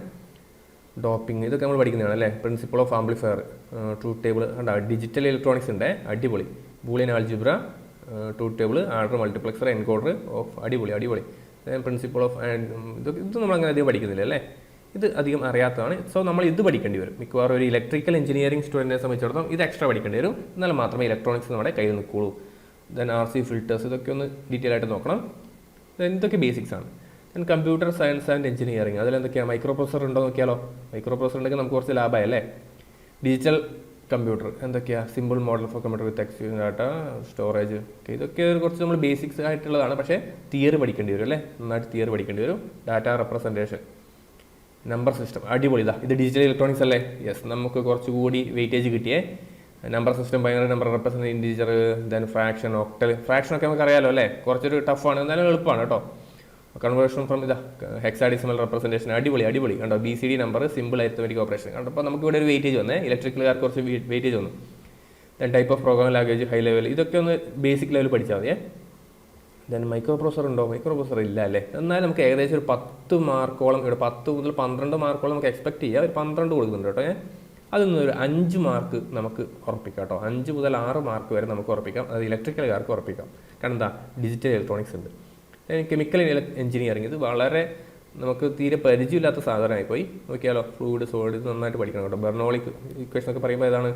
ഡോപ്പിംഗ് ഇതൊക്കെ നമ്മൾ പഠിക്കുന്നതാണ് അല്ലേ. Principle of amplifier, truth table കണ്ട. ഡിജിറ്റൽ ഇലക്ട്രോണിക്സ് ഉണ്ട്, അടിപൊളി. Boolean algebra, truth table, adder, multiplexer, encoder of, അടിപൊളി. പ്രിൻസിപ്പിൾ ഓഫ് ഇത് നമ്മൾ അങ്ങനെ അധികം പഠിക്കുന്നില്ല അല്ലേ. ഇത് അധികം അറിയാത്തതാണ്. സോ നമ്മൾ ഇത് പഠിക്കേണ്ടി വരും. മിക്കവാറും ഒരു ഇലക്ട്രിക്കൽ എഞ്ചിനീയറിംഗ് സ്റ്റുഡൻറ്റിനെ സംബന്ധിച്ചിടത്തോളം ഇത് എക്സ്ട്രാ പഠിക്കേണ്ടി വരും. എന്നാൽ മാത്രമേ ഇലക്ട്രോണിക്സ് നമ്മുടെ കയ്യിൽ നിൽക്കുകയുള്ളൂ. ദെൻ RC ഫിൽറ്റേഴ്സ് ഇതൊക്കെ ഒന്ന് ഡീറ്റെയിൽ ആയിട്ട് നോക്കണം. ദെൻ ഇതൊക്കെ ബേസിക്സ് ആണ്. Then computer science and engineering അതിലെന്തൊക്കെയാണ്? മൈക്രോ പ്രോസസർ ഉണ്ടോ നോക്കിയാലോ. മൈക്രോ പ്രോസസർ ഉണ്ടെങ്കിൽ നമുക്ക് കുറച്ച് ലാഭമായി അല്ലേ. ഡിജിറ്റൽ കമ്പ്യൂട്ടർ എന്തൊക്കെയാണ്? Simple model for computer with execution data, storage. ഇതൊക്കെ കുറച്ച് നമ്മൾ ബേസിക്സ് ആയിട്ടുള്ളതാണ്. പക്ഷേ തിയറി പഠിക്കേണ്ടി വരും അല്ലേ. നന്നായിട്ട് തിയറി പഠിക്കേണ്ടി വരും. ഡാറ്റ റെപ്രസെൻറ്റേഷൻ, നമ്പർ സിസ്റ്റം, അടിപൊളി. ഇത് ഡിജിറ്റൽ ഇലക്ട്രോണിക്സ് അല്ലേ. യെസ്, നമുക്ക് കുറച്ചുകൂടി വെയിറ്റേജ് കിട്ടിയേ. Number system, binary number, represent integer, then fraction, octal. ഫ്രാക്ഷനൊക്കെ നമുക്ക് അറിയാമല്ലോ അല്ലേ. കുറച്ചൊരു ടഫാണ്, എന്നാലും എളുപ്പമാണ് കേട്ടോ. കൺവേർഷൻ ഫ്രം ഹെക്സാഡെസിമൽ റെപ്രസെൻറ്റേഷൻ, അടിപൊളി കണ്ടോ. BCD number, simple arithmetic operation കണ്ടോ. അപ്പോൾ നമുക്ക് ഇവിടെ ഒരു വെയിറ്റേജ് വന്നേ. ഇലക്ട്രിക്കലുകാർക്ക് കുറച്ച് വെയിറ്റേജ് വന്നു. Then type of programme language, high level. ഇതൊക്കെ ഒന്ന് ബേസിക് ലെവൽ പഠിച്ചാൽ മതിയേ. ദെൻ മൈക്രോ പ്രോസസർ ഉണ്ടോ? മൈക്രോ പ്രോസസർ ഇല്ല അല്ലേ. എന്നാൽ നമുക്ക് ഏകദേശം ഒരു 10 മാർക്കോളം, ഇവിടെ 10 മുതൽ 12 മാർക്കോളം നമുക്ക് എക്സ്പെക്ട് ചെയ്യാം. ഒരു 12 കൊടുക്കുന്നുണ്ട് കേട്ടോ. അതൊന്ന് ഒരു 5 മാർക്ക് നമുക്ക് ഉറപ്പിക്കാം കേട്ടോ. 5 മുതൽ 6 മാർക്ക് വരെ നമുക്ക് ഉറപ്പിക്കാം. അത് ഇലക്ട്രിക്കലുകാർക്ക് ഉറപ്പിക്കാം. കാരണം എന്താ, ഡിജിറ്റൽ ഇലക്ട്രോണിക്സ് ഉണ്ട്. കെമിക്കൽ എഞ്ചിനീയറിംഗ് ഇത് വളരെ നമുക്ക് തീരെ പരിചയമില്ലാത്ത സാധനമായി പോയി. നോക്കിയാലോ, ഫ്ലൂയിഡ്, സോളിഡ് ഇത് നന്നായിട്ട് പഠിക്കണം കേട്ടോ. ബെർണോളിക് ഇക്വേഷൻ ഒക്കെ പറയുമ്പോൾ ഏതാണ്?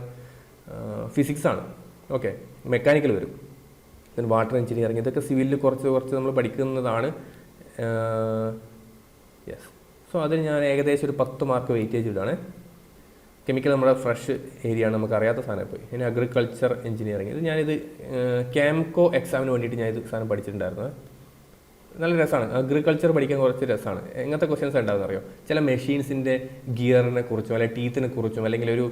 ഫിസിക്സ് ആണ്. ഓക്കെ, മെക്കാനിക്കൽ വരും. ദെൻ വാട്ടർ എഞ്ചിനീയറിംഗ് ഇതൊക്കെ സിവിലിൽ കുറച്ച് നമ്മൾ പഠിക്കുന്നതാണ്. യെസ്, സോ അതിന് ഞാൻ ഏകദേശം ഒരു 10 മാർക്ക് വെയിറ്റേജ് ഇടാണ്. കെമിക്കൽ നമ്മുടെ ഫ്രഷ് ഏരിയ ആണ്, നമുക്ക് അറിയാത്ത സാധനം പോയി. ഇനി അഗ്രികൾച്ചർ എഞ്ചിനീയറിംഗ് ഇത് ഞാനിത് ക്യാംകോ എക്സാമിന് വേണ്ടിയിട്ട് ഞാൻ ഇത് സാധനം പഠിച്ചിട്ടുണ്ടായിരുന്നു. നല്ല രസമാണ്. അഗ്രികൾച്ചർ പഠിക്കാൻ കുറച്ച് രസമാണ്. എങ്ങനത്തെ ക്വസ്റ്റ്യൻസ് ഉണ്ടാകുന്ന അറിയോ? ചില മെഷീൻസിൻ്റെ ഗിയറിനെ കുറിച്ചും അല്ലെങ്കിൽ ടീത്തിനെ കുറിച്ചും അല്ലെങ്കിൽ ഒരു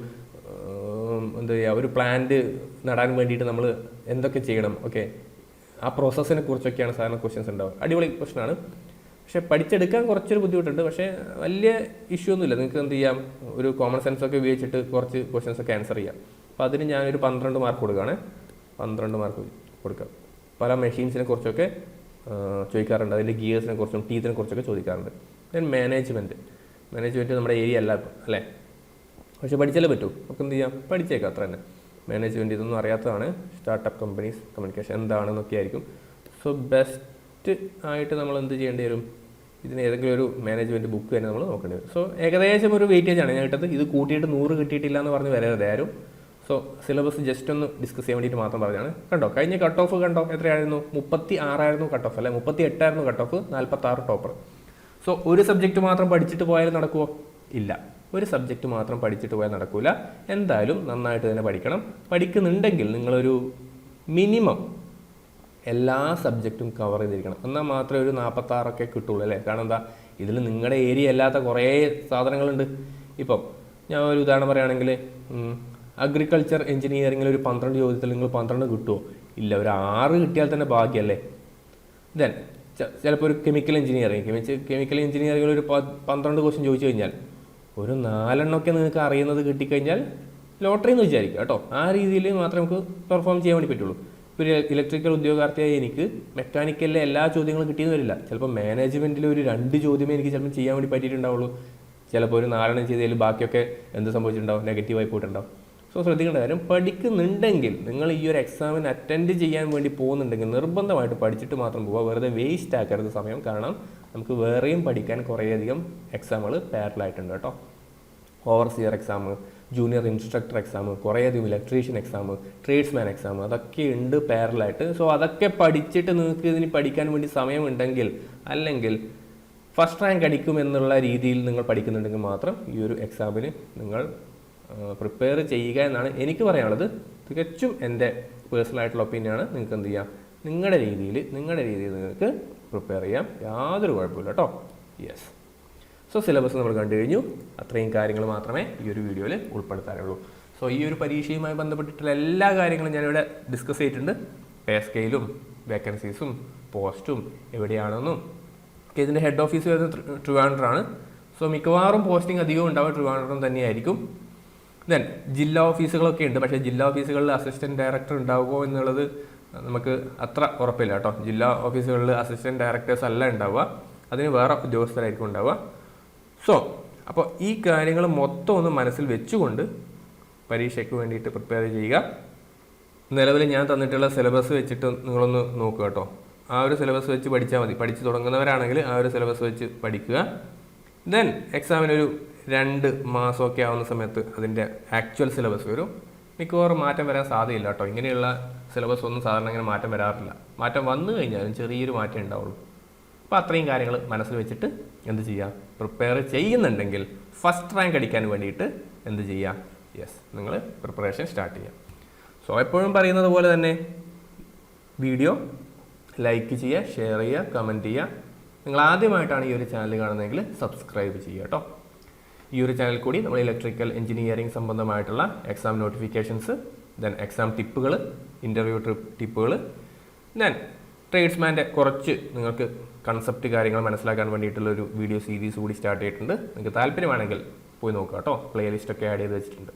എന്താ പറയുക, ഒരു പ്ലാന്റ് നടാൻ വേണ്ടിയിട്ട് നമ്മൾ എന്തൊക്കെ ചെയ്യണം, ഓക്കെ, ആ പ്രോസസ്സിനെ കുറിച്ചൊക്കെയാണ് സാധാരണ ക്വസ്റ്റ്യൻസ് ഉണ്ടാവുക. അടിപൊളി ക്വസ്റ്റ്യനാണ്. പക്ഷേ പഠിച്ചെടുക്കാൻ കുറച്ചൊരു ബുദ്ധിമുട്ടുണ്ട്. പക്ഷേ വലിയ ഇഷ്യൂ ഒന്നുമില്ല. നിങ്ങൾക്ക് എന്ത് ചെയ്യാം, ഒരു കോമൺ സെൻസ് ഒക്കെ ഉപയോഗിച്ചിട്ട് കുറച്ച് ക്വസ്റ്റ്യൻസ് ഒക്കെ ആൻസർ ചെയ്യാം. അപ്പോൾ അതിന് ഞാനൊരു 12 മാർക്ക് കൊടുക്കുകയാണ്. 12 മാർക്ക് കൊടുക്കാം. പല മെഷീൻസിനെ കുറിച്ചൊക്കെ ചോദിക്കാറുണ്ട്. അതിൻ്റെ ഗിയേഴ്സിനെ കുറിച്ചും ടീത്തിനെ കുറിച്ചൊക്കെ ചോദിക്കാറുണ്ട്. ദെൻ മാനേജ്മെൻറ്റ് നമ്മുടെ ഏരിയ അല്ല അല്ലേ. പക്ഷേ പഠിച്ചാലേ പറ്റൂ. നമുക്ക് എന്ത് ചെയ്യാം, പഠിച്ചേക്കാം, അത്ര തന്നെ. മാനേജ്മെൻറ്റ് ഇതൊന്നും അറിയാത്തതാണ്. സ്റ്റാർട്ടപ്പ് കമ്പനീസ്, കമ്മ്യൂണിക്കേഷൻ എന്താണെന്നൊക്കെ ആയിരിക്കും. സോ ബെസ്റ്റ് ആയിട്ട് നമ്മൾ എന്ത് ചെയ്യേണ്ടി വരും, ഇതിന് ഏതെങ്കിലും ഒരു മാനേജ്മെൻറ്റ് ബുക്ക് തന്നെ നമ്മൾ നോക്കേണ്ടി വരും. സോ ഏകദേശം ഒരു വെയിറ്റേജാണ് ഞാൻ ഇട്ടത്. ഇത് കൂട്ടിയിട്ട് 100 കിട്ടിയിട്ടില്ല എന്ന് പറഞ്ഞ് വരരുത് ആരും. സോ സിലബസ് ജസ്റ്റ് ഒന്ന് ഡിസ്കസ് ചെയ്യാൻ വേണ്ടിയിട്ട് മാത്രം പറഞ്ഞാണ്. കണ്ടോ, കഴിഞ്ഞ കട്ട് ഓഫ് കണ്ടോ, എത്രയായിരുന്നു? 36 കട്ട് ഓഫ് അല്ലെ, 38 കട്ട് ഓഫ്, 46 ടോപ്പർ. സോ ഒരു സബ്ജക്റ്റ് മാത്രം പഠിച്ചിട്ട് പോയാൽ നടക്കുമോ? ഇല്ല, ഒരു സബ്ജക്റ്റ് മാത്രം പഠിച്ചിട്ട് പോയാൽ നടക്കില്ല. എന്തായാലും നന്നായിട്ട് തന്നെ പഠിക്കണം. പഠിക്കുന്നുണ്ടെങ്കിൽ നിങ്ങളൊരു മിനിമം എല്ലാ സബ്ജക്റ്റും കവർ ചെയ്തിരിക്കണം. എന്നാൽ മാത്രമേ ഒരു 46 കിട്ടുള്ളൂ അല്ലേ. കാരണം എന്താ, ഇതിൽ നിങ്ങളുടെ ഏരിയ അല്ലാത്ത കുറേ സാധനങ്ങളുണ്ട്. ഇപ്പം ഞാൻ ഒരു ഉദാഹരണം പറയുകയാണെങ്കിൽ, അഗ്രികൾച്ചർ എഞ്ചിനീയറിംഗിൽ ഒരു 12 ചോദ്യത്തിൽ നിങ്ങൾ 12 കിട്ടുമോ? ഇല്ല, ഒരു 6 കിട്ടിയാൽ തന്നെ ഭാഗ്യമല്ലേ. ദെൻ ചിലപ്പോൾ ഒരു കെമിക്കൽ എഞ്ചിനീയറിംഗിൽ ഒരു 12 ക്വസ്റ്റ്യൻ ചോദിച്ചു കഴിഞ്ഞാൽ ഒരു 4 എണ്ണമൊക്കെ നിങ്ങൾക്ക് അറിയുന്നത് കിട്ടിക്കഴിഞ്ഞാൽ ലോട്ടറി എന്ന് വിചാരിക്കുക കേട്ടോ. ആ രീതിയിൽ മാത്രമേ നമുക്ക് പെർഫോം ചെയ്യാൻ വേണ്ടി പറ്റുള്ളൂ. ഇപ്പോൾ ഒരു ഇലക്ട്രിക്കൽ ഉദ്യോഗാർത്ഥിയായി എനിക്ക് മെക്കാനിക്കലിലെ എല്ലാ ചോദ്യങ്ങളും കിട്ടിയെന്ന് വരില്ല. ചിലപ്പോൾ മാനേജ്മെൻറ്റിൽ ഒരു 2 ചോദ്യമേ എനിക്ക് ചിലപ്പോൾ ചെയ്യാൻ വേണ്ടി പറ്റിയിട്ടുണ്ടാവുള്ളൂ. ചിലപ്പോൾ ഒരു 4 എണ്ണം ചെയ്തതിൽ ബാക്കിയൊക്കെ എന്ത് സംഭവിച്ചിട്ടുണ്ടാവും, നെഗറ്റീവായി പോയിട്ടുണ്ടാവും. സോ ശ്രദ്ധിക്കേണ്ട കാര്യം, പഠിക്കുന്നുണ്ടെങ്കിൽ നിങ്ങൾ ഈ ഒരു എക്സാമിന് അറ്റൻഡ് ചെയ്യാൻ വേണ്ടി പോകുന്നുണ്ടെങ്കിൽ നിർബന്ധമായിട്ട് പഠിച്ചിട്ട് മാത്രം പോവുക. വെറുതെ വേസ്റ്റ് ആക്കരുത് സമയം. കാരണം നമുക്ക് വേറെയും പഠിക്കാൻ കുറേയധികം എക്സാമുകൾ പാരലായിട്ടുണ്ട് കേട്ടോ. Overseer exam, junior instructor exam, കുറേയധികം ഇലക്ട്രീഷ്യൻ എക്സാം, ട്രേഡ്സ്മാൻ എക്സാം, അതൊക്കെ ഉണ്ട് പാരലായിട്ട്. സോ അതൊക്കെ പഠിച്ചിട്ട് നിങ്ങൾക്ക് ഇതിന് പഠിക്കാൻ വേണ്ടി സമയമുണ്ടെങ്കിൽ, അല്ലെങ്കിൽ ഫസ്റ്റ് റാങ്ക് അടിക്കുമെന്നുള്ള രീതിയിൽ നിങ്ങൾ പഠിക്കുന്നുണ്ടെങ്കിൽ മാത്രം ഈ ഒരു എക്സാമിന് നിങ്ങൾ പ്രിപ്പയർ ചെയ്യുക എന്നാണ് എനിക്ക് പറയാനുള്ളത്. തികച്ചും എൻ്റെ പേഴ്സണലായിട്ടുള്ള ഒപ്പീനിയനാണ്. നിങ്ങൾക്ക് എന്ത് ചെയ്യാം, നിങ്ങളുടെ രീതിയിൽ നിങ്ങൾക്ക് പ്രിപ്പയർ ചെയ്യാം, യാതൊരു കുഴപ്പമില്ല കേട്ടോ. യെസ്. സോ സിലബസ് നമ്മൾ കണ്ടു കഴിഞ്ഞു. അത്രയും കാര്യങ്ങൾ മാത്രമേ ഈ ഒരു വീഡിയോയിൽ ഉൾപ്പെടുത്താനുള്ളൂ. സോ ഈ ഒരു പരീക്ഷയുമായി ബന്ധപ്പെട്ടിട്ടുള്ള എല്ലാ കാര്യങ്ങളും ഞാനിവിടെ ഡിസ്കസ് ചെയ്തിട്ടുണ്ട്. പേ സ്കെയിലും വേക്കൻസീസും പോസ്റ്റും എവിടെയാണെന്നും. ഇതിൻ്റെ ഹെഡ് ഓഫീസ് വരുന്നത് ട്രിവാൻഡ്രമാണ്. സോ മിക്കവാറും പോസ്റ്റിംഗ് അധികം ഉണ്ടാവുക ട്രിവാൻഡ്രം തന്നെയായിരിക്കും. ദെൻ ജില്ലാ ഓഫീസുകളൊക്കെ ഉണ്ട്. പക്ഷേ ജില്ലാ ഓഫീസുകളിൽ അസിസ്റ്റൻറ്റ് ഡയറക്ടർ ഉണ്ടാവുമോ എന്നുള്ളത് നമുക്ക് അത്ര ഉറപ്പില്ല കേട്ടോ. ജില്ലാ ഓഫീസുകളിൽ അസിസ്റ്റൻറ്റ് ഡയറക്ടേഴ്സ് അല്ല ഉണ്ടാവുക, അതിന് വേറെ ഉദ്യോഗസ്ഥരായിരിക്കും ഉണ്ടാവുക. സോ അപ്പോൾ ഈ കാര്യങ്ങൾ മൊത്തം ഒന്ന് മനസ്സിൽ വെച്ചുകൊണ്ട് പരീക്ഷയ്ക്ക് വേണ്ടിയിട്ട് പ്രിപ്പയർ ചെയ്യുക. നിലവിൽ ഞാൻ തന്നിട്ടുള്ള സിലബസ് വെച്ചിട്ട് നിങ്ങളൊന്ന് നോക്കുക കേട്ടോ. ആ ഒരു സിലബസ് വെച്ച് പഠിച്ചാൽ മതി. പഠിച്ച് തുടങ്ങുന്നവരാണെങ്കിൽ ആ ഒരു സിലബസ് വെച്ച് പഠിക്കുക. ദെൻ എക്സാമിനൊരു 2 മാസമൊക്കെ ആവുന്ന സമയത്ത് അതിൻ്റെ ആക്ച്വൽ സിലബസ് വരും. മിക്കവാറും മാറ്റം വരാൻ സാധ്യതയില്ല കേട്ടോ. ഇങ്ങനെയുള്ള സിലബസ് ഒന്നും സാധാരണ ഇങ്ങനെ മാറ്റം വരാറില്ല. മാറ്റം വന്നു കഴിഞ്ഞാലും ചെറിയൊരു മാറ്റം ഉണ്ടാവുള്ളൂ. അപ്പോൾ അത്രയും കാര്യങ്ങൾ മനസ്സിൽ വെച്ചിട്ട് എന്ത് ചെയ്യുക, പ്രിപ്പയർ ചെയ്യുന്നുണ്ടെങ്കിൽ ഫസ്റ്റ് റാങ്ക് അടിക്കാൻ വേണ്ടിയിട്ട് എന്ത് ചെയ്യുക, യെസ്, നിങ്ങൾ പ്രിപ്പറേഷൻ സ്റ്റാർട്ട് ചെയ്യുക. സോ എപ്പോഴും പറയുന്നത് പോലെ തന്നെ വീഡിയോ ലൈക്ക് ചെയ്യുക, ഷെയർ ചെയ്യുക, കമൻറ്റ് ചെയ്യുക. നിങ്ങൾ ആദ്യമായിട്ടാണ് ഈ ഒരു ചാനൽ കാണുന്നതെങ്കിൽ സബ്സ്ക്രൈബ് ചെയ്യുക കേട്ടോ. ഈ ഒരു ചാനൽ കൂടി നമ്മൾ ഇലക്ട്രിക്കൽ എഞ്ചിനീയറിംഗ് സംബന്ധമായിട്ടുള്ള എക്സാം നോട്ടിഫിക്കേഷൻസ്, ദെൻ എക്സാം ടിപ്പുകൾ, ഇൻ്റർവ്യൂ ടിപ്പുകൾ, ദെൻ ട്രേഡ്സ്മാൻ്റെ കുറച്ച് നിങ്ങൾക്ക് കൺസെപ്റ്റ് കാര്യങ്ങൾ മനസ്സിലാക്കാൻ വേണ്ടിയിട്ടുള്ളൊരു വീഡിയോ സീരീസ് കൂടി സ്റ്റാർട്ട് ചെയ്തിട്ടുണ്ട്. നിങ്ങൾക്ക് താല്പര്യമാണെങ്കിൽ പോയി നോക്കുക കേട്ടോ. പ്ലേലിസ്റ്റൊക്കെ ആഡ് ചെയ്ത് വെച്ചിട്ടുണ്ട്.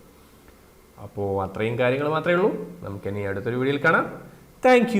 അപ്പോൾ അത്രയും കാര്യങ്ങൾ മാത്രമേ ഉള്ളൂ. നമുക്കിനി അടുത്തൊരു വീഡിയോയിൽ കാണാം. താങ്ക്